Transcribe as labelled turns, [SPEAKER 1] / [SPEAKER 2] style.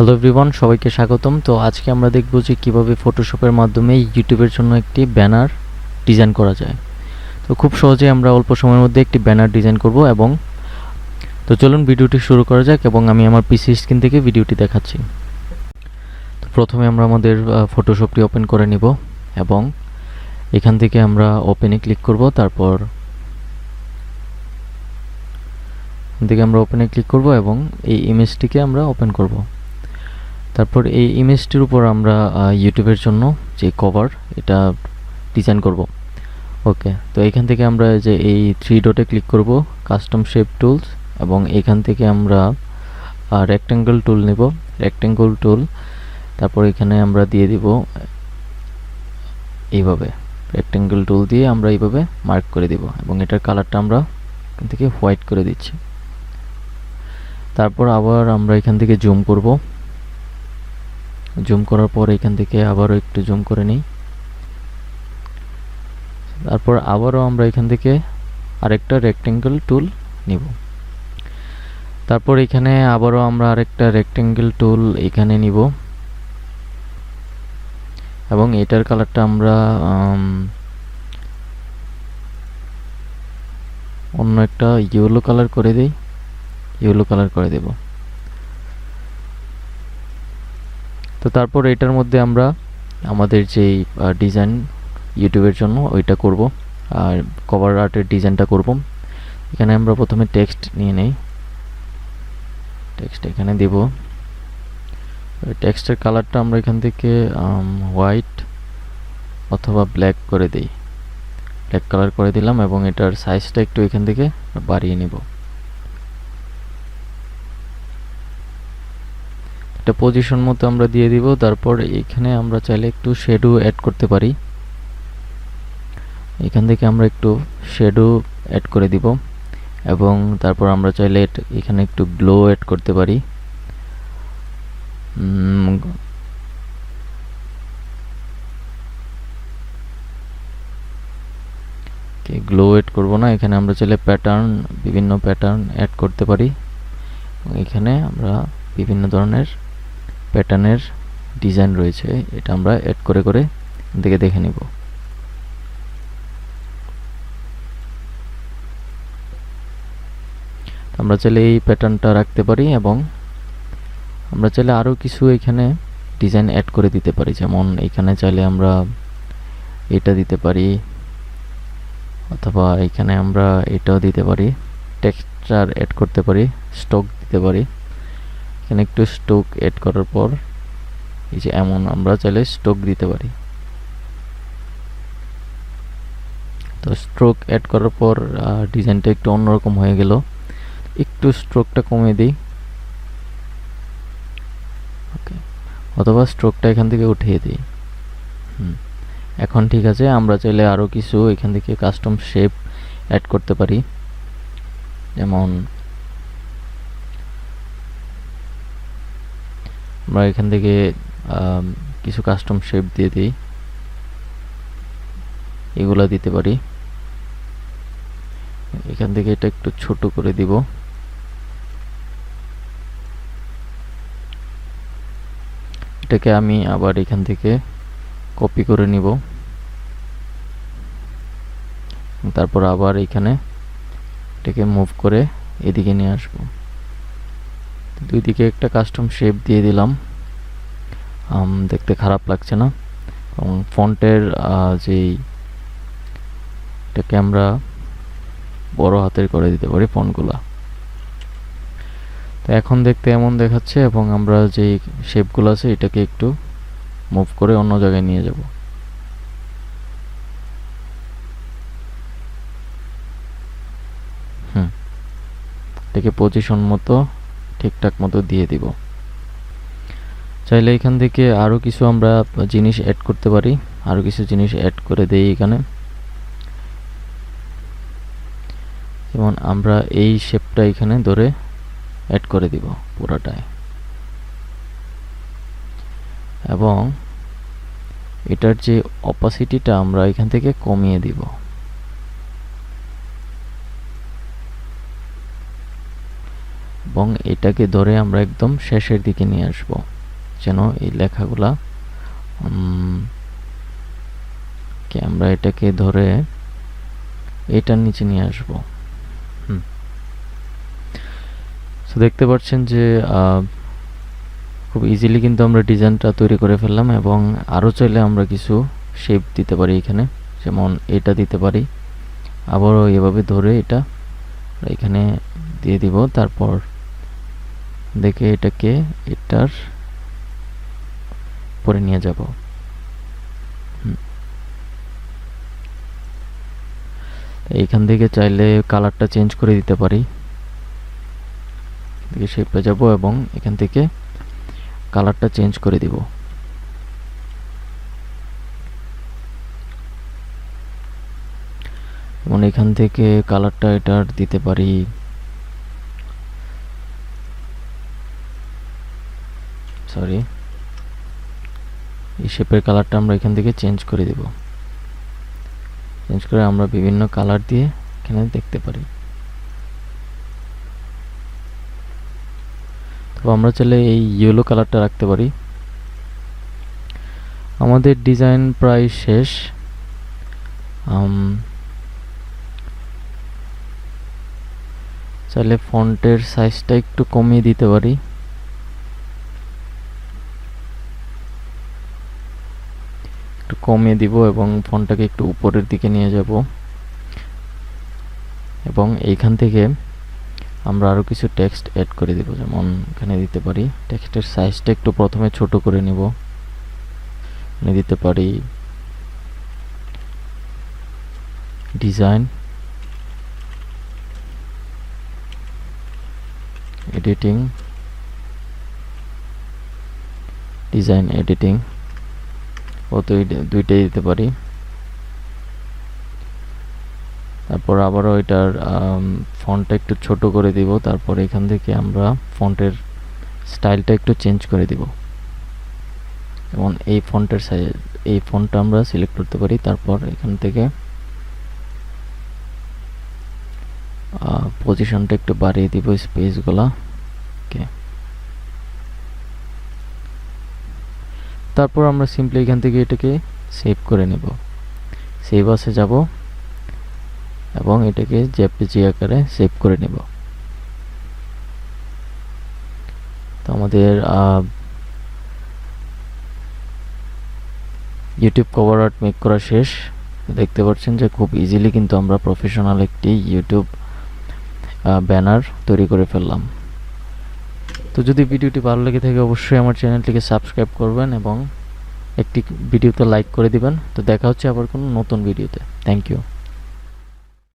[SPEAKER 1] Hello everyone, সবাইকে স্বাগতম। তো আজকে আমরা দেখব যে কিভাবে ফটোশপের মাধ্যমে ইউটিউবের জন্য একটি ব্যানার ডিজাইন করা যায়। তো খুব সহজে আমরা অল্প সময়ের মধ্যে একটি ব্যানার ডিজাইন করব। এবং তো চলুন ভিডিওটি শুরু করা যাক, এবং আমি আমার পিসি স্ক্রিন থেকে ভিডিওটি দেখাচ্ছি। তো প্রথমে আমরা আমাদের ফটোশপটি ওপেন করে নিব, এবং এখান থেকে আমরা ওপেনে ক্লিক করব। তারপর ওপেনে ক্লিক করব এবং এই ইমেজটিকে আমরা ওপেন করব। তারপর এই ইমেজটির উপর আমরা ইউটিউবের জন্য যে কভার এটা ডিজাইন করব। ওকে, তো এখান থেকে আমরা যে এই 3 ডটে ক্লিক করব, কাস্টম শেপ টুলস, এবং এখান থেকে আমরা রেক্ট্যাঙ্গল টুল নেব, রেক্ট্যাঙ্গল টুল। তারপর এখানে আমরা দিয়ে দিব এইভাবে, রেক্ট্যাঙ্গল টুল দিয়ে আমরা এইভাবে মার্ক করে দিব, এবং এটার কালারটা আমরা এখান থেকে হোয়াইট করে দিচ্ছি। তারপর আবার আমরা এখান থেকে জুম করব, জুম করার পর এখান থেকে আবারও একটু জুম করে নিই। তারপর আবারও আমরা এখান থেকে আরেকটা রেক্ট্যাঙ্গল টুল নিব। তারপর এখানে আবারও আমরা আরেকটা রেক্ট্যাঙ্গল টুল এখানে নিব, এবং এটার কালারটা আমরা অন্য একটা ইয়েলো কালার করে দেই, ইয়েলো কালার করে দেব। তো তারপর এটার মধ্যে আমরা আমাদের যে ডিজাইন ইউটিউবের জন্য ওইটা করব, আর কভার আর্টের ডিজাইনটা করব। এখানে আমরা প্রথমে টেক্সট নিয়ে নেই, টেক্সট এখানে দেব। টেক্সটের কালারটা আমরা এখান থেকে হোয়াইট অথবা ব্ল্যাক করে দেই, ব্ল্যাক কালার করে দিলাম, এবং এটার সাইজটা একটু এখান থেকে বাড়িয়ে নিব। একটা পজিশন মতো আমরা দিয়ে দিব। তারপর এখানে আমরা চাইলে একটু শ্যাডো অ্যাড করতে পারি, এখান থেকে আমরা একটু শ্যাডো অ্যাড করে দিব, এবং তারপর আমরা চাইলে এখানে একটু গ্লো অ্যাড করতে পারি। গ্লো অ্যাড করব না, এখানে আমরা চাইলে প্যাটার্ন, বিভিন্ন প্যাটার্ন অ্যাড করতে পারি। এখানে আমরা বিভিন্ন ধরনের প্যাটার্নের ডিজাইন রয়েছে, এটা আমরা অ্যাড করে করে দেখে নিব। আমরা চাইলে এই প্যাটার্নটা রাখতে পারি, এবং আমরা চাইলে আরও কিছু এখানে ডিজাইন অ্যাড করে দিতে পারি। যেমন এখানে চাইলে আমরা এটা দিতে পারি, অথবা এখানে আমরা এটাও দিতে পারি, টেক্সচার অ্যাড করতে পারি, স্টক দিতে পারি। এখানে একটু স্টক অ্যাড করার পর এই যে এমন আমরা চাইলে স্ট্রোক দিতে পারি। তো স্ট্রোক অ্যাড করার পর ডিজাইনটা একটু অন্যরকম হয়ে গেল, একটু স্ট্রোকটা কমিয়ে দিই, ওকে, অথবা স্ট্রোকটা এখান থেকে উঠিয়ে দিই। এখন ঠিক আছে। আমরা চাইলে আরও কিছু এখান থেকে কাস্টম শেপ অ্যাড করতে পারি, যেমন আমরা এখান থেকে কিছু কাস্টম শেপ দিয়ে দিই, এগুলা দিতে পারি। এখান থেকে এটা একটু ছোট করে দিব, এটাকে আমি আবার এখান থেকে কপি করে নিব, তারপর আবার এখানে এটাকে মুভ করে এদিকে নিয়ে আসব। দুই দিকে একটা কাস্টম শেপ দিয়ে দিলাম, দেখতে খারাপ লাগছে না। এবং ফন্টের যেই এটাকে আমরা বড় হাতের করে দিতে পারি ফন্টগুলা। তো এখন দেখতে এমন দেখাচ্ছে, এবং আমরা যে শেপগুলো আছে এটাকে একটু মুভ করে অন্য জায়গায় নিয়ে যাব। এটাকে পজিশন মতো ঠিকঠাক মতো দিয়ে দিব। চাইলে এখান থেকে আরও কিছু আমরা জিনিস অ্যাড করতে পারি, আরও কিছু জিনিস অ্যাড করে দেই এখানে। যেমন আমরা এই শেপটা এখানে ধরে অ্যাড করে দিব পুরোটায়, এবং এটার যে অপাসিটিটা আমরা এখান থেকে কমিয়ে দিব। এবং এটাকে ধরে আমরা একদম শেষের দিকে নিয়ে আসব, যেন এই লেখাগুলা আমরা এটাকে ধরে এটার নিচে নিয়ে আসব। তো দেখতে পাচ্ছেন যে খুব ইজিলি কিন্তু আমরা ডিজাইনটা তৈরি করে ফেললাম, এবং আরও চাইলে আমরা কিছু শেপ দিতে পারি এখানে, যেমন এটা দিতে পারি, আবারও এভাবে ধরে এটা এখানে দিয়ে দিব, তারপর দেখে এটাকে এটার পরে নিয়ে যাব। এইখান থেকে চাইলে কালারটা চেঞ্জ করে দিতে পারি, শেপে যাব এবং এখান থেকে কালারটা চেঞ্জ করে দিব। এবং এখান থেকে কালারটা এটার দিতে পারি এই শেপের কালারটা আমরা এখান থেকে চেঞ্জ করে দিব। চেঞ্জ করে আমরা বিভিন্ন কালার দিয়ে এখানে দেখতে পারি। তো আমরা চাইলে এই ইয়েলো কালারটা রাখতে পারি। আমাদের ডিজাইন প্রায় শেষ। চাইলে ফন্টের সাইজটা একটু কমিয়ে দিতে পারি। একটু কমিয়ে দিব এবং ফন্টটাকে একটু উপরের দিকে নিয়ে যাব, এবং এইখান থেকে আমরা আরো কিছু টেক্সট অ্যাড করে দিব, যেমন এখানে দিতে পারি টেক্সটের সাইজটা একটু প্রথমে ছোট করে নিব, দিতে পারি ডিজাইন এডিটিং, ডিজাইন এডিটিং দুইটাই দিতে পারি। তারপর আবারও এটার ফন্টটা একটু ছোট করে দিব, তারপর এখান থেকে আমরা ফন্টের স্টাইলটা একটু চেঞ্জ করে দিব, যেমন এই ফন্টের সাইজ, এই ফন্টটা আমরা সিলেক্ট করতে পারি, তারপর এখান থেকে পজিশনটা একটু বাড়িয়ে দিব, স্পেসগুলা। ওকে, তারপর আমরা সিম্পলি এখান থেকে এটাকে সেভ করে নেব। সেভ আসে যাব এবং এটাকে জেপিজি আকারে সেভ করে নেব। তো আমাদের ইউটিউব কভার আর্ট মেক করা শেষ। দেখতে পাচ্ছেন যে খুব ইজিলি কিন্তু আমরা প্রফেশনাল একটি ইউটিউব ব্যানার তৈরি করে ফেললাম। তো যদি ভিডিওটি ভালো লেগে থাকে অবশ্যই আমার চ্যানেলটিকে সাবস্ক্রাইব করবেন এবং একটি ভিডিওতে লাইক করে দিবেন। তো দেখা হচ্ছে আবার কোনো নতুন ভিডিওতে। Thank you.